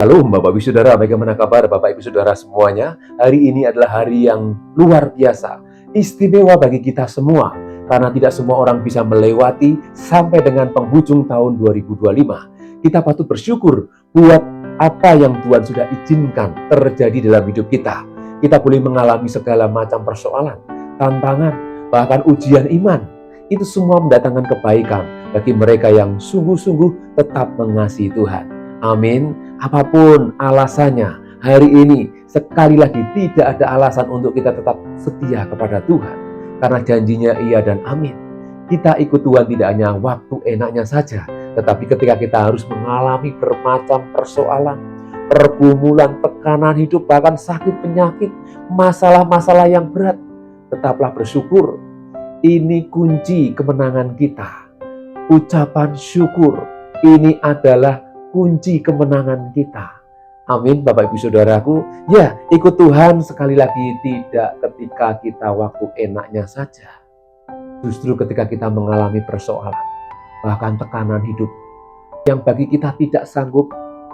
Halo Bapak Ibu Saudara, bagaimana kabar Bapak Ibu Saudara semuanya? Hari ini adalah hari yang luar biasa, istimewa bagi kita semua, karena tidak semua orang bisa melewati sampai dengan penghujung tahun 2025. Kita patut bersyukur buat apa yang Tuhan sudah izinkan terjadi dalam hidup kita. Kita boleh mengalami segala macam persoalan, tantangan, bahkan ujian iman. Itu semua mendatangkan kebaikan bagi mereka yang sungguh-sungguh tetap mengasihi Tuhan. Amin. Apapun alasannya, hari ini sekali lagi tidak ada alasan untuk kita tetap setia kepada Tuhan. Karena janjinya iya dan amin. Kita ikut Tuhan tidak hanya waktu enaknya saja, tetapi ketika kita harus mengalami bermacam persoalan, pergumulan, tekanan hidup, bahkan sakit penyakit, masalah-masalah yang berat, tetaplah bersyukur. Ini kunci kemenangan kita. Ucapan syukur ini adalah kunci kemenangan kita. Amin, Bapak Ibu Saudaraku. Ya, ikut Tuhan sekali lagi tidak ketika kita waktu enaknya saja. Justru ketika kita mengalami persoalan, bahkan tekanan hidup, yang bagi kita tidak sanggup,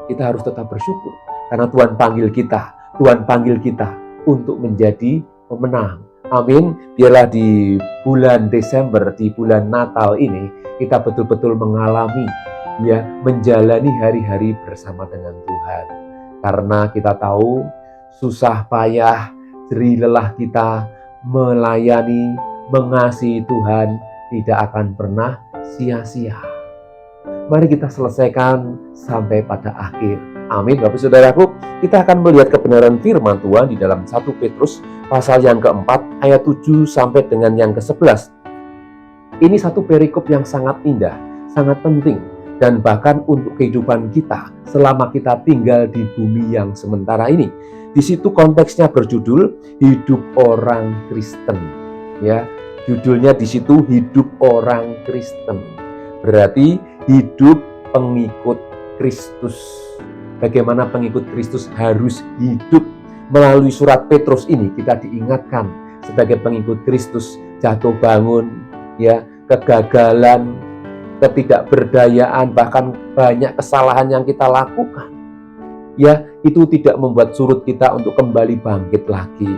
kita harus tetap bersyukur. Karena Tuhan panggil kita untuk menjadi pemenang. Amin. Biarlah di bulan Desember, di bulan Natal ini, kita betul-betul menjalani hari-hari bersama dengan Tuhan. Karena kita tahu susah payah, jerih lelah kita melayani, mengasihi Tuhan tidak akan pernah sia-sia. Mari kita selesaikan sampai pada akhir. Amin, Bapak Saudaraku. Kita akan melihat kebenaran firman Tuhan di dalam 1 Petrus pasal yang keempat ayat 7 sampai dengan yang ke-11. Ini satu perikop yang sangat indah, sangat penting, dan bahkan untuk kehidupan kita selama kita tinggal di bumi yang sementara ini. Di situ konteksnya berjudul hidup orang Kristen. Ya, judulnya di situ hidup orang Kristen. Berarti hidup pengikut Kristus. Bagaimana pengikut Kristus harus hidup. Melalui surat Petrus ini kita diingatkan sebagai pengikut Kristus, jatuh bangun, ya, kegagalan, ketidakberdayaan, bahkan banyak kesalahan yang kita lakukan. Ya, itu tidak membuat surut kita untuk kembali bangkit lagi.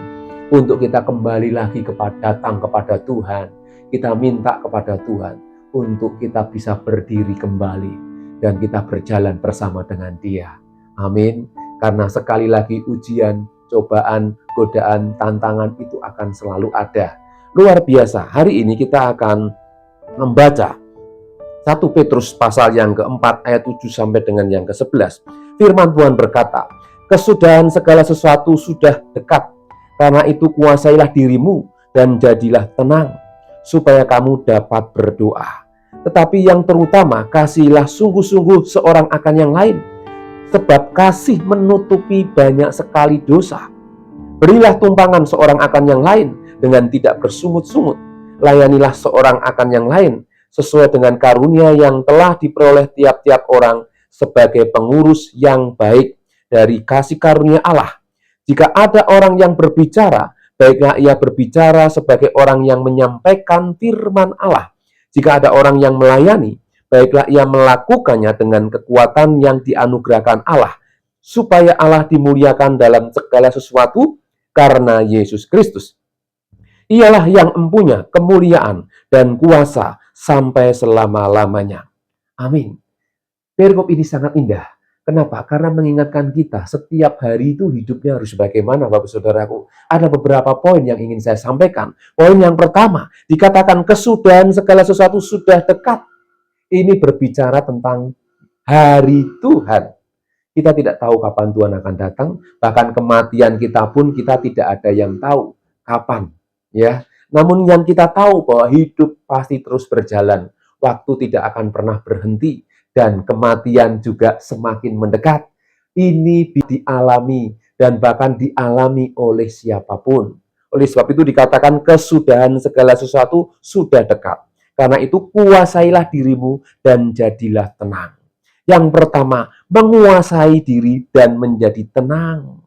Untuk kita kembali lagi datang kepada Tuhan. Kita minta kepada Tuhan untuk kita bisa berdiri kembali dan kita berjalan bersama dengan Dia. Amin. Karena sekali lagi ujian, cobaan, godaan, tantangan itu akan selalu ada. Luar biasa. Hari ini kita akan membaca 1 Petrus pasal yang keempat ayat 7 sampai dengan yang ke-11. Firman Tuhan berkata, "Kesudahan segala sesuatu sudah dekat. Karena itu kuasailah dirimu dan jadilah tenang, supaya kamu dapat berdoa. Tetapi yang terutama, kasihilah sungguh-sungguh seorang akan yang lain. Sebab kasih menutupi banyak sekali dosa. Berilah tumpangan seorang akan yang lain dengan tidak bersungut-sungut. Layanilah seorang akan yang lain sesuai dengan karunia yang telah diperoleh tiap-tiap orang sebagai pengurus yang baik dari kasih karunia Allah. Jika ada orang yang berbicara, baiklah ia berbicara sebagai orang yang menyampaikan firman Allah. Jika ada orang yang melayani, baiklah ia melakukannya dengan kekuatan yang dianugerahkan Allah, supaya Allah dimuliakan dalam segala sesuatu karena Yesus Kristus. Ialah yang empunya kemuliaan dan kuasa sampai selama-lamanya. Amin. Perikop ini sangat indah. Kenapa? Karena mengingatkan kita setiap hari itu hidupnya harus bagaimana, Bapak Saudaraku. Ada beberapa poin yang ingin saya sampaikan. Poin yang pertama, dikatakan kesudahan segala sesuatu sudah dekat. Ini berbicara tentang hari Tuhan. Kita tidak tahu kapan Tuhan akan datang, bahkan kematian kita pun kita tidak ada yang tahu kapan. Ya, namun yang kita tahu bahwa hidup pasti terus berjalan, waktu tidak akan pernah berhenti, dan kematian juga semakin mendekat. Ini dialami dan bahkan dialami oleh siapapun. Oleh sebab itu dikatakan kesudahan segala sesuatu sudah dekat. Karena itu kuasailah dirimu dan jadilah tenang. Yang pertama, menguasai diri dan menjadi tenang.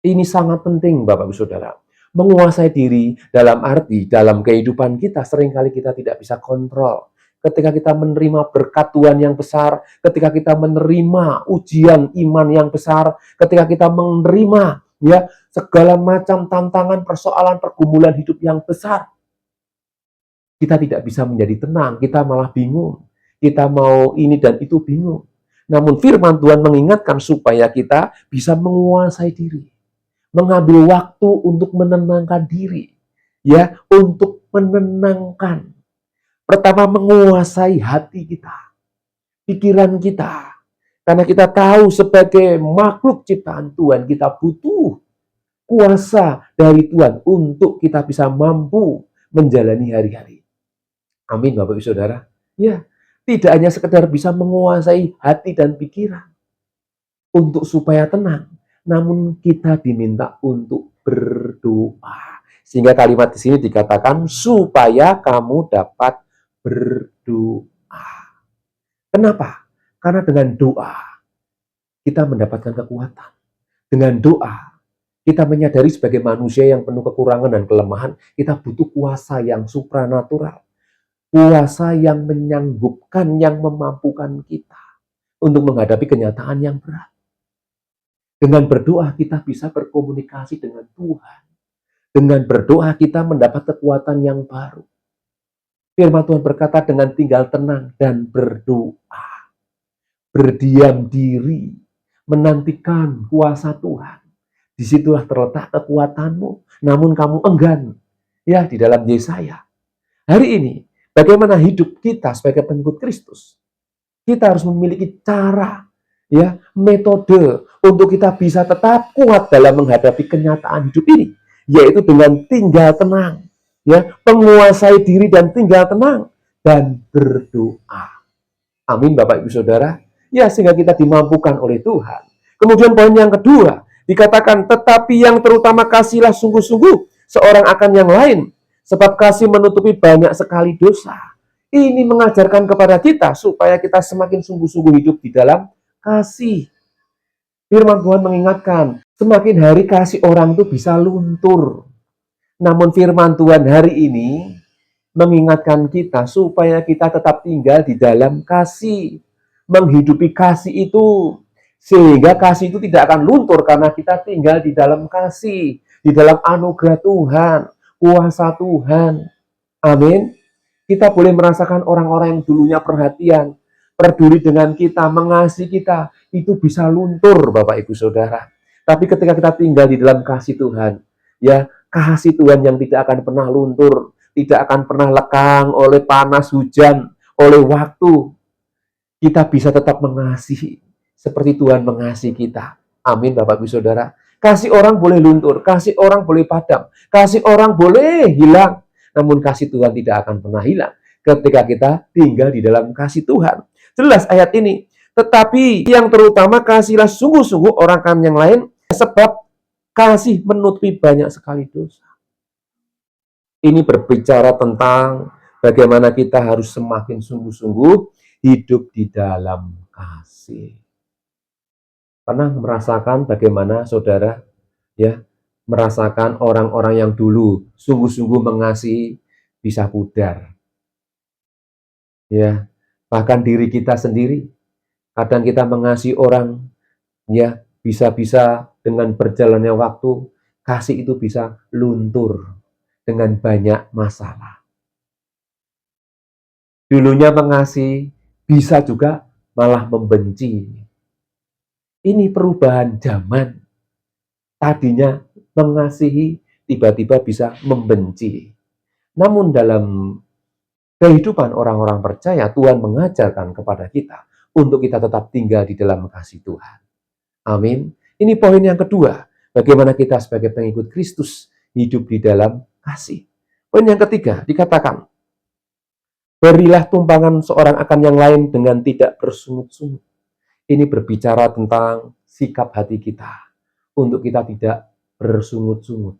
Ini sangat penting, Bapak Ibu Saudara. Menguasai diri dalam arti, dalam kehidupan kita, seringkali kita tidak bisa kontrol. ketika kita menerima berkat Tuhan yang besar, ketika kita menerima ujian iman yang besar, ketika kita menerima ya segala macam tantangan, persoalan, pergumulan hidup yang besar, kita tidak bisa menjadi tenang, kita malah bingung. Kita mau ini dan itu bingung. Namun firman Tuhan mengingatkan supaya kita bisa menguasai diri, mengambil waktu untuk menenangkan diri, ya, untuk menenangkan. Pertama, menguasai hati kita, pikiran kita. Karena kita tahu sebagai makhluk ciptaan Tuhan, kita butuh kuasa dari Tuhan untuk kita bisa mampu menjalani hari-hari. Amin, Bapak Ibu Saudara. Ya, tidak hanya sekedar bisa menguasai hati dan pikiran untuk supaya tenang, namun kita diminta untuk berdoa. Sehingga kalimat di sini dikatakan supaya kamu dapat berdoa. Kenapa? Karena dengan doa kita mendapatkan kekuatan. Dengan doa kita menyadari sebagai manusia yang penuh kekurangan dan kelemahan, kita butuh kuasa yang supranatural. Kuasa yang menyanggupkan, yang memampukan kita untuk menghadapi kenyataan yang berat. Dengan berdoa kita bisa berkomunikasi dengan Tuhan. Dengan berdoa kita mendapat kekuatan yang baru. Firman Tuhan berkata dengan tinggal tenang dan berdoa. Berdiam diri, menantikan kuasa Tuhan. Disitulah terletak kekuatanmu. Namun kamu enggan. Ya, di dalam Yesaya. Hari ini, bagaimana hidup kita sebagai pengikut Kristus? Kita harus memiliki cara, ya, metode untuk kita bisa tetap kuat dalam menghadapi kenyataan hidup ini, yaitu dengan tinggal tenang, ya, menguasai diri dan tinggal tenang dan berdoa. Amin, Bapak Ibu Saudara. Ya, sehingga kita dimampukan oleh Tuhan. Kemudian poin yang kedua, dikatakan tetapi yang terutama kasihlah sungguh-sungguh seorang akan yang lain, sebab kasih menutupi banyak sekali dosa. Ini mengajarkan kepada kita supaya kita semakin sungguh-sungguh hidup di dalam kasih. Firman Tuhan mengingatkan, semakin hari kasih orang itu bisa luntur. Namun firman Tuhan hari ini mengingatkan kita supaya kita tetap tinggal di dalam kasih. Menghidupi kasih itu, sehingga kasih itu tidak akan luntur karena kita tinggal di dalam kasih, di dalam anugerah Tuhan, kuasa Tuhan. Amin. Kita boleh merasakan orang-orang yang dulunya perhatian, peduli dengan kita, mengasihi kita, itu bisa luntur, Bapak Ibu Saudara. Tapi ketika kita tinggal di dalam kasih Tuhan, ya, kasih Tuhan yang tidak akan pernah luntur, tidak akan pernah lekang oleh panas, hujan, oleh waktu, kita bisa tetap mengasihi seperti Tuhan mengasihi kita. Amin, Bapak Ibu Saudara. Kasih orang boleh luntur, kasih orang boleh padam, kasih orang boleh hilang, namun kasih Tuhan tidak akan pernah hilang ketika kita tinggal di dalam kasih Tuhan. Jelas ayat ini. Tetapi yang terutama kasihlah sungguh-sungguh orang kan yang lain, sebab kasih menutupi banyak sekali dosa. Ini berbicara tentang bagaimana kita harus semakin sungguh-sungguh hidup di dalam kasih. Pernah merasakan bagaimana saudara, ya, merasakan orang-orang yang dulu sungguh-sungguh mengasihi bisa pudar. Ya, bahkan diri kita sendiri, kadang kita mengasihi orang, ya, bisa-bisa dengan berjalannya waktu, kasih itu bisa luntur dengan banyak masalah. Dulunya mengasihi, bisa juga malah membenci. Ini perubahan zaman. Tadinya mengasihi, tiba-tiba bisa membenci. Namun dalam kehidupan orang-orang percaya, Tuhan mengajarkan kepada kita untuk kita tetap tinggal di dalam kasih Tuhan. Amin. Ini poin yang kedua, bagaimana kita sebagai pengikut Kristus hidup di dalam kasih. Poin yang ketiga, dikatakan, berilah tumpangan seorang akan yang lain dengan tidak bersungut-sungut. Ini berbicara tentang sikap hati kita, untuk kita tidak bersungut-sungut.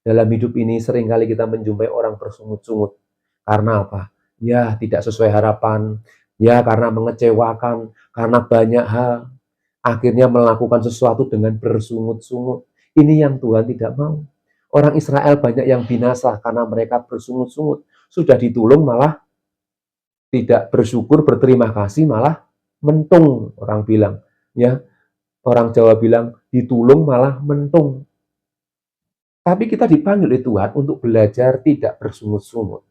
Dalam hidup ini seringkali kita menjumpai orang bersungut-sungut. Karena apa? Ya, tidak sesuai harapan. Ya, karena mengecewakan. Karena banyak hal. Akhirnya melakukan sesuatu dengan bersungut-sungut. Ini yang Tuhan tidak mau. Orang Israel banyak yang binasa karena mereka bersungut-sungut. Sudah ditulung malah Tidak bersyukur, berterima kasih, malah mentung, orang bilang. Ya, orang Jawa bilang ditulung malah mentung. Tapi kita dipanggil oleh Tuhan untuk belajar tidak bersungut-sungut.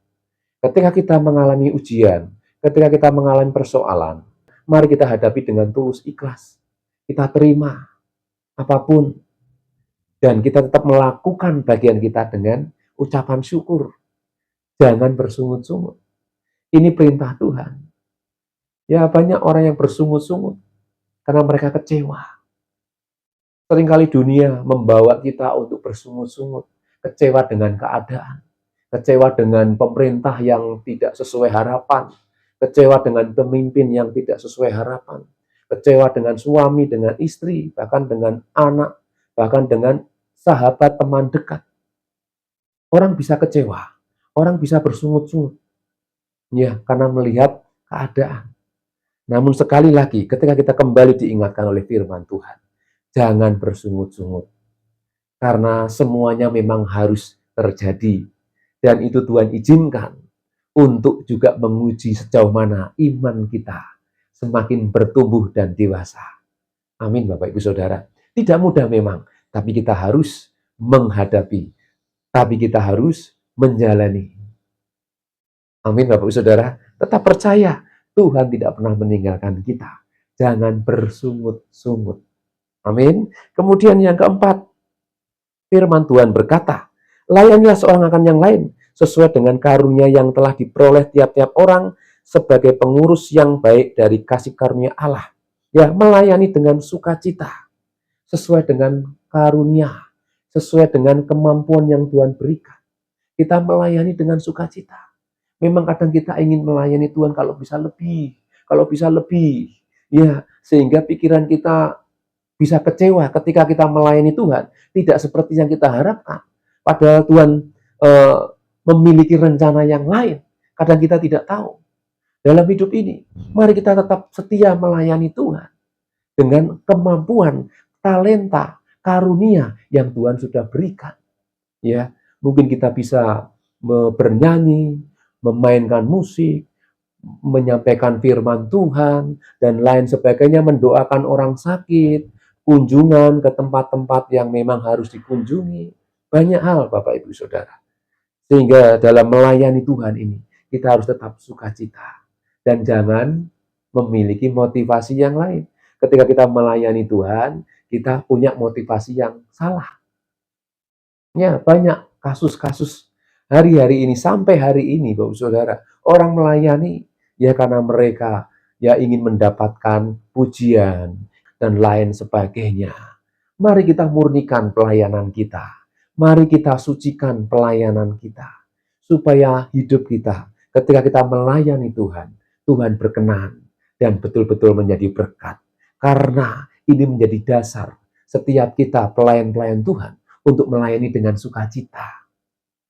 Ketika kita mengalami ujian, ketika kita mengalami persoalan, mari kita hadapi dengan tulus ikhlas. Kita terima apapun, dan kita tetap melakukan bagian kita dengan ucapan syukur. Jangan bersungut-sungut. Ini perintah Tuhan. Ya, banyak orang yang bersungut-sungut karena mereka kecewa. Seringkali dunia membawa kita untuk bersungut-sungut, kecewa dengan keadaan, kecewa dengan pemerintah yang tidak sesuai harapan, kecewa dengan pemimpin yang tidak sesuai harapan, kecewa dengan suami, dengan istri, bahkan dengan anak, bahkan dengan sahabat, teman dekat. Orang bisa kecewa, orang bisa bersungut-sungut, ya, karena melihat keadaan. Namun sekali lagi, ketika kita kembali diingatkan oleh firman Tuhan, jangan bersungut-sungut, karena semuanya memang harus terjadi. Dan itu Tuhan izinkan untuk juga menguji sejauh mana iman kita semakin bertumbuh dan dewasa. Amin, Bapak Ibu Saudara. Tidak mudah memang, tapi kita harus menghadapi, tapi kita harus menjalani. Amin, Bapak Ibu Saudara. Tetap percaya, Tuhan tidak pernah meninggalkan kita. Jangan bersungut-sungut. Amin. Kemudian yang keempat, firman Tuhan berkata, layanilah seorang akan yang lain, sesuai dengan karunia yang telah diperoleh tiap-tiap orang sebagai pengurus yang baik dari kasih karunia Allah. Ya, melayani dengan sukacita, sesuai dengan karunia, sesuai dengan kemampuan yang Tuhan berikan. Kita melayani dengan sukacita. Memang kadang kita ingin melayani Tuhan kalau bisa lebih, ya, sehingga pikiran kita bisa kecewa ketika kita melayani Tuhan, tidak seperti yang kita harapkan. Padahal Tuhan memiliki rencana yang lain. Kadang kita tidak tahu. Dalam hidup ini, mari kita tetap setia melayani Tuhan dengan kemampuan, talenta, karunia yang Tuhan sudah berikan. Ya, mungkin kita bisa bernyanyi, memainkan musik, menyampaikan firman Tuhan, dan lain sebagainya, mendoakan orang sakit, kunjungan ke tempat-tempat yang memang harus dikunjungi. Banyak hal, Bapak Ibu Saudara. Sehingga dalam melayani Tuhan ini, kita harus tetap sukacita. Dan jangan memiliki motivasi yang lain. Ketika kita melayani Tuhan, kita punya motivasi yang salah. Ya, banyak kasus-kasus hari-hari ini, sampai hari ini, Bapak Saudara, orang melayani ya karena mereka ya ingin mendapatkan pujian dan lain sebagainya. Mari kita murnikan pelayanan kita. Mari kita sucikan pelayanan kita. Supaya hidup kita, ketika kita melayani Tuhan, Tuhan berkenan dan betul-betul menjadi berkat. Karena ini menjadi dasar setiap kita pelayan-pelayan Tuhan untuk melayani dengan sukacita.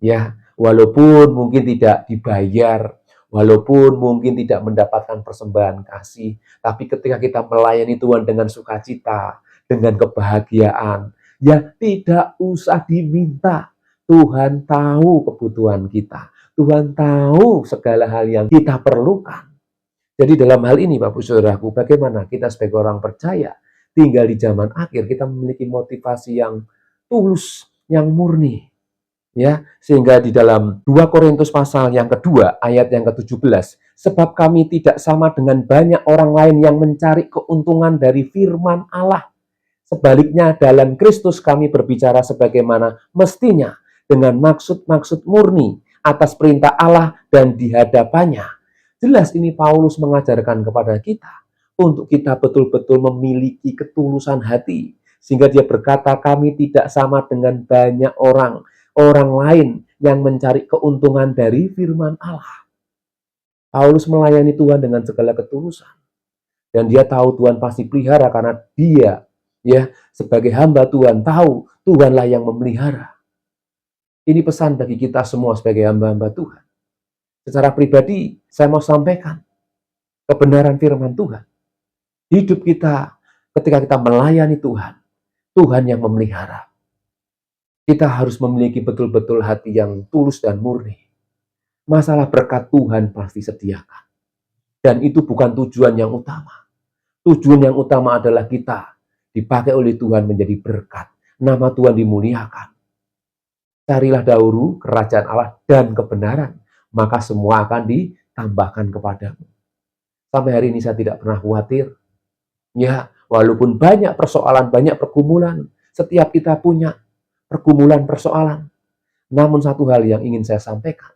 Ya, walaupun mungkin tidak dibayar, walaupun mungkin tidak mendapatkan persembahan kasih, tapi ketika kita melayani Tuhan dengan sukacita, dengan kebahagiaan, ya tidak usah diminta. Tuhan tahu kebutuhan kita. Tuhan tahu segala hal yang kita perlukan. Jadi dalam hal ini, Bapak Saudaraku, bagaimana kita sebagai orang percaya tinggal di zaman akhir, kita memiliki motivasi yang tulus, yang murni. Ya, sehingga di dalam 2 Korintus pasal yang kedua, ayat yang ke-17, sebab kami tidak sama dengan banyak orang lain yang mencari keuntungan dari firman Allah. Sebaliknya dalam Kristus kami berbicara sebagaimana mestinya, dengan maksud-maksud murni atas perintah Allah dan di hadapannya. Jelas ini Paulus mengajarkan kepada kita untuk kita betul-betul memiliki ketulusan hati. Sehingga dia berkata kami tidak sama dengan banyak orang lain yang mencari keuntungan dari firman Allah. Paulus melayani Tuhan dengan segala ketulusan. Dan dia tahu Tuhan pasti pelihara karena dia ya sebagai hamba Tuhan tahu Tuhanlah yang memelihara. Ini pesan bagi kita semua sebagai hamba-hamba Tuhan. Secara pribadi, saya mau sampaikan kebenaran firman Tuhan. Hidup kita ketika kita melayani Tuhan, Tuhan yang memelihara. Kita harus memiliki betul-betul hati yang tulus dan murni. Masalah berkat Tuhan pasti sediakan. Dan itu bukan tujuan yang utama. Tujuan yang utama adalah kita dipakai oleh Tuhan menjadi berkat. Nama Tuhan dimuliakan. Carilah dahulu kerajaan Allah dan kebenaran, maka semua akan ditambahkan kepadamu. Sampai hari ini saya tidak pernah khawatir. Ya, walaupun banyak persoalan, banyak pergumulan, setiap kita punya pergumulan, persoalan. Namun satu hal yang ingin saya sampaikan,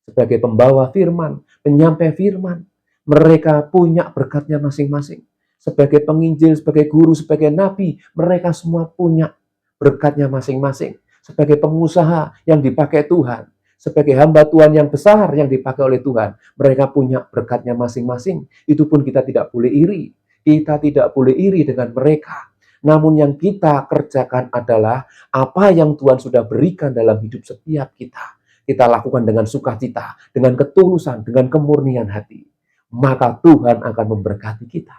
sebagai pembawa firman, penyampai firman, mereka punya berkatnya masing-masing. Sebagai penginjil, sebagai guru, sebagai nabi, mereka semua punya berkatnya masing-masing. Sebagai pengusaha yang dipakai Tuhan, sebagai hamba Tuhan yang besar yang dipakai oleh Tuhan, mereka punya berkatnya masing-masing. Itu pun kita tidak boleh iri. Kita tidak boleh iri dengan mereka. Namun yang kita kerjakan adalah apa yang Tuhan sudah berikan dalam hidup setiap kita. Kita lakukan dengan sukacita, dengan ketulusan, dengan kemurnian hati. Maka Tuhan akan memberkati kita.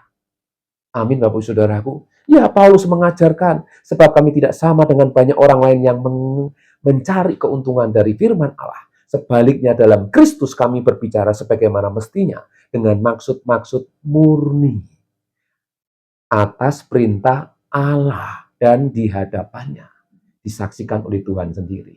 Amin, Bapak Ibu Saudaraku. Ya, Paulus mengajarkan, sebab kami tidak sama dengan banyak orang lain yang mencari keuntungan dari firman Allah. Sebaliknya dalam Kristus kami berbicara sebagaimana mestinya, dengan maksud-maksud murni atas perintah Allah dan di hadapannya, disaksikan oleh Tuhan sendiri.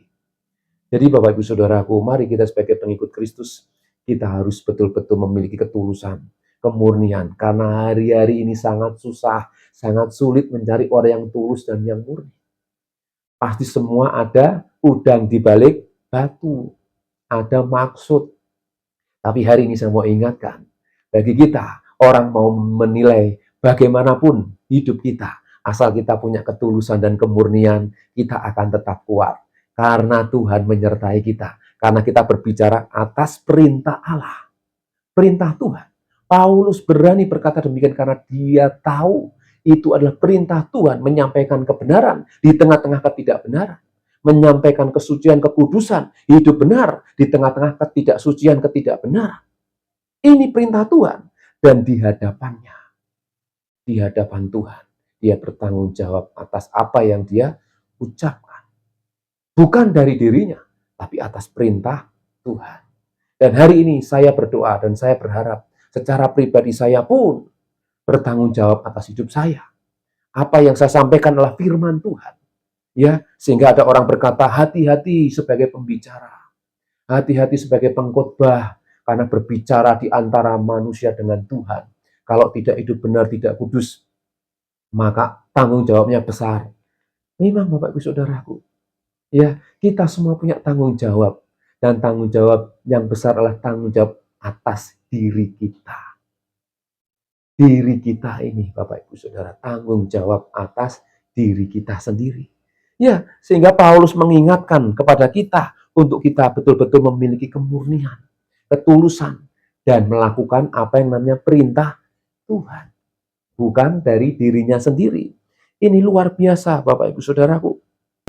Jadi Bapak Ibu Saudaraku, mari kita sebagai pengikut Kristus, kita harus betul-betul memiliki ketulusan, kemurnian. Karena hari-hari ini sangat susah, sangat sulit mencari orang yang tulus dan yang murni. Pasti semua ada udang di balik batu, ada maksud. Tapi hari ini saya mau ingatkan, bagi kita, orang mau menilai bagaimanapun hidup kita, asal kita punya ketulusan dan kemurnian, kita akan tetap kuat. Karena Tuhan menyertai kita. Karena kita berbicara atas perintah Allah. Perintah Tuhan. Paulus berani berkata demikian karena dia tahu itu adalah perintah Tuhan menyampaikan kebenaran di tengah-tengah ketidakbenaran. Menyampaikan kesucian, kekudusan, hidup benar di tengah-tengah ketidaksucian, ketidakbenaran. Ini perintah Tuhan. Dan di hadapannya, di hadapan Tuhan, dia bertanggung jawab atas apa yang dia ucapkan. Bukan dari dirinya, tapi atas perintah Tuhan. Dan hari ini saya berdoa dan saya berharap secara pribadi saya pun bertanggung jawab atas hidup saya. Apa yang saya sampaikan adalah firman Tuhan. Ya, sehingga ada orang berkata, hati-hati sebagai pembicara. Hati-hati sebagai pengkhotbah karena berbicara di antara manusia dengan Tuhan. Kalau tidak hidup benar, tidak kudus, maka tanggung jawabnya besar. Memang Bapak Ibu Saudaraku, ya, kita semua punya tanggung jawab. Dan tanggung jawab yang besar adalah tanggung jawab atas diri kita. Diri kita ini, Bapak Ibu Saudara, tanggung jawab atas diri kita sendiri. Ya, sehingga Paulus mengingatkan kepada kita untuk kita betul-betul memiliki kemurnian, ketulusan, dan melakukan apa yang namanya perintah Tuhan. Bukan dari dirinya sendiri. Ini luar biasa, Bapak Ibu Saudaraku.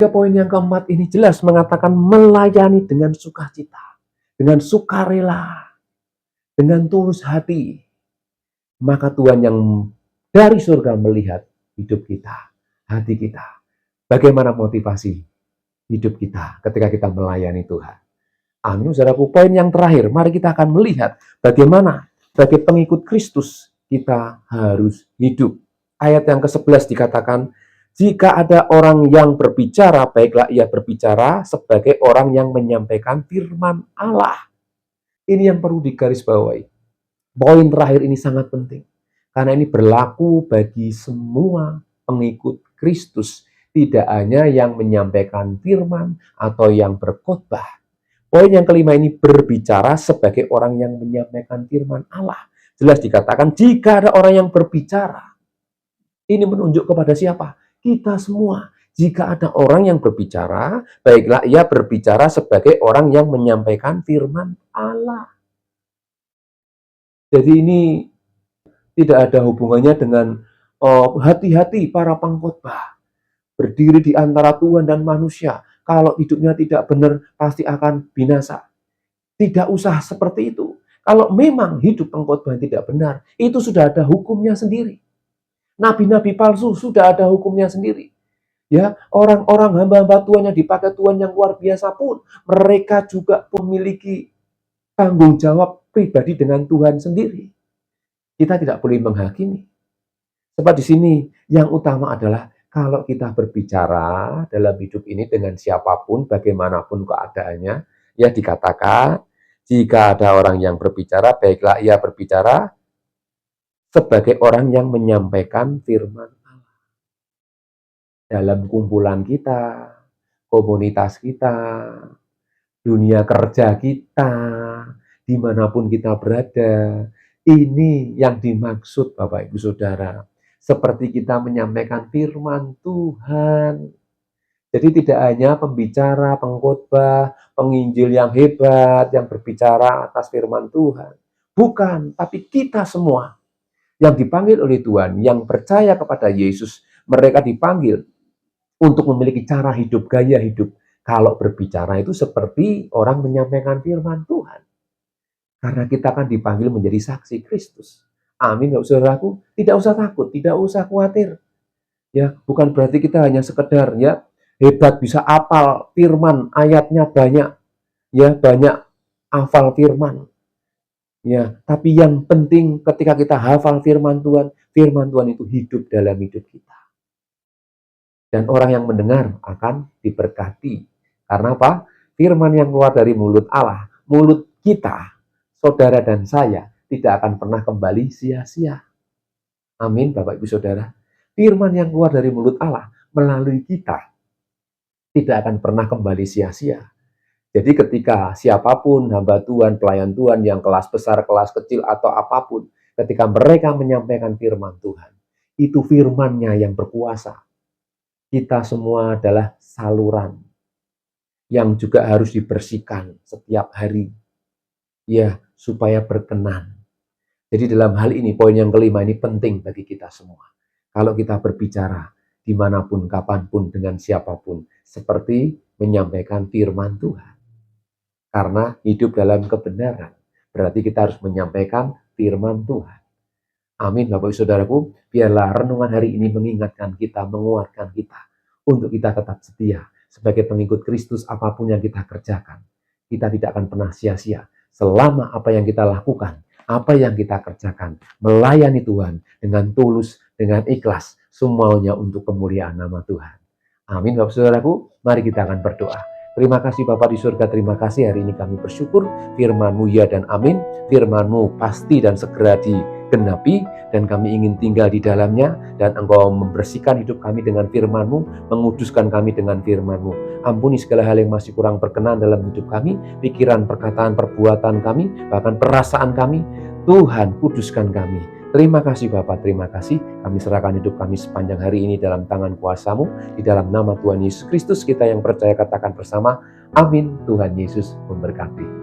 Poin yang keempat ini jelas mengatakan melayani dengan sukacita, dengan sukarela, dengan tulus hati. Maka Tuhan yang dari surga melihat hidup kita, hati kita. Bagaimana motivasi hidup kita ketika kita melayani Tuhan. Amin, saudaraku. Poin yang terakhir, mari kita akan melihat bagaimana sebagai pengikut Kristus kita harus hidup. Ayat yang ke-11 dikatakan, jika ada orang yang berbicara, baiklah ia berbicara sebagai orang yang menyampaikan firman Allah. Ini yang perlu digarisbawahi. Poin terakhir ini sangat penting. Karena ini berlaku bagi semua pengikut Kristus. Tidak hanya yang menyampaikan firman atau yang berkhotbah. Poin yang kelima ini berbicara sebagai orang yang menyampaikan firman Allah. Jelas dikatakan jika ada orang yang berbicara. Ini menunjuk kepada siapa? Kita semua. Jika ada orang yang berbicara, baiklah ia berbicara sebagai orang yang menyampaikan firman Allah. Jadi ini tidak ada hubungannya dengan hati-hati para pengkhotbah. Berdiri di antara Tuhan dan manusia. Kalau hidupnya tidak benar, pasti akan binasa. Tidak usah seperti itu. Kalau memang hidup pengkhotbah tidak benar, itu sudah ada hukumnya sendiri. Nabi-nabi palsu sudah ada hukumnya sendiri. Ya, orang-orang hamba-hamba Tuhan yang dipakai Tuhan yang luar biasa pun, mereka juga memiliki tanggung jawab pribadi dengan Tuhan sendiri. Kita tidak boleh menghakimi. Sebab di sini yang utama adalah kalau kita berbicara dalam hidup ini dengan siapapun, bagaimanapun keadaannya, ya dikatakan, jika ada orang yang berbicara, baiklah ia berbicara sebagai orang yang menyampaikan firman dalam kumpulan kita, komunitas kita, dunia kerja kita, dimanapun kita berada. Ini yang dimaksud Bapak Ibu Saudara. Seperti kita menyampaikan firman Tuhan. Jadi tidak hanya pembicara, pengkhotbah, penginjil yang hebat, yang berbicara atas firman Tuhan. Bukan, tapi kita semua yang dipanggil oleh Tuhan, yang percaya kepada Yesus, mereka dipanggil untuk memiliki cara hidup, gaya hidup. Kalau berbicara itu seperti orang menyampaikan firman Tuhan. Karena kita akan dipanggil menjadi saksi Kristus. Amin, Bapak Saudaraku. Tidak usah takut, tidak usah khawatir. Ya, bukan berarti kita hanya sekedar ya hebat bisa hafal firman, ayatnya banyak. Ya, banyak hafal firman. Ya, tapi yang penting ketika kita hafal firman Tuhan itu hidup dalam hidup kita. Dan orang yang mendengar akan diberkati. Karena apa? Firman yang keluar dari mulut Allah, mulut kita, saudara dan saya, tidak akan pernah kembali sia-sia. Amin, Bapak Ibu Saudara. Firman yang keluar dari mulut Allah melalui kita tidak akan pernah kembali sia-sia. Jadi ketika siapapun hamba Tuhan, pelayan Tuhan yang kelas besar, kelas kecil, atau apapun, ketika mereka menyampaikan firman Tuhan, itu firman-Nya yang berkuasa. Kita semua adalah saluran yang juga harus dibersihkan setiap hari, ya, supaya berkenan. Jadi dalam hal ini, poin yang kelima ini penting bagi kita semua. Kalau kita berbicara dimanapun, kapanpun, dengan siapapun, seperti menyampaikan firman Tuhan. Karena hidup dalam kebenaran, berarti kita harus menyampaikan firman Tuhan. Amin, Bapak Ibu Saudaraku. Biarlah renungan hari ini mengingatkan kita, menguatkan kita, untuk kita tetap setia sebagai pengikut Kristus apapun yang kita kerjakan. Kita tidak akan pernah sia-sia selama apa yang kita lakukan, apa yang kita kerjakan, melayani Tuhan dengan tulus, dengan ikhlas, semuanya untuk kemuliaan nama Tuhan. Amin, Bapak Saudaraku. Mari kita akan berdoa. Terima kasih Bapa di surga, terima kasih hari ini kami bersyukur firman-Mu ya dan amin. Firman-Mu pasti dan segera digenapi dan kami ingin tinggal di dalamnya dan Engkau membersihkan hidup kami dengan firman-Mu, menguduskan kami dengan firman-Mu. Ampuni segala hal yang masih kurang berkenan dalam hidup kami, pikiran, perkataan, perbuatan kami, bahkan perasaan kami. Tuhan, kuduskan kami. Terima kasih Bapak, terima kasih. Kami serahkan hidup kami sepanjang hari ini dalam tangan kuasa-Mu. Di dalam nama Tuhan Yesus Kristus kita yang percaya katakan bersama, amin. Tuhan Yesus memberkati.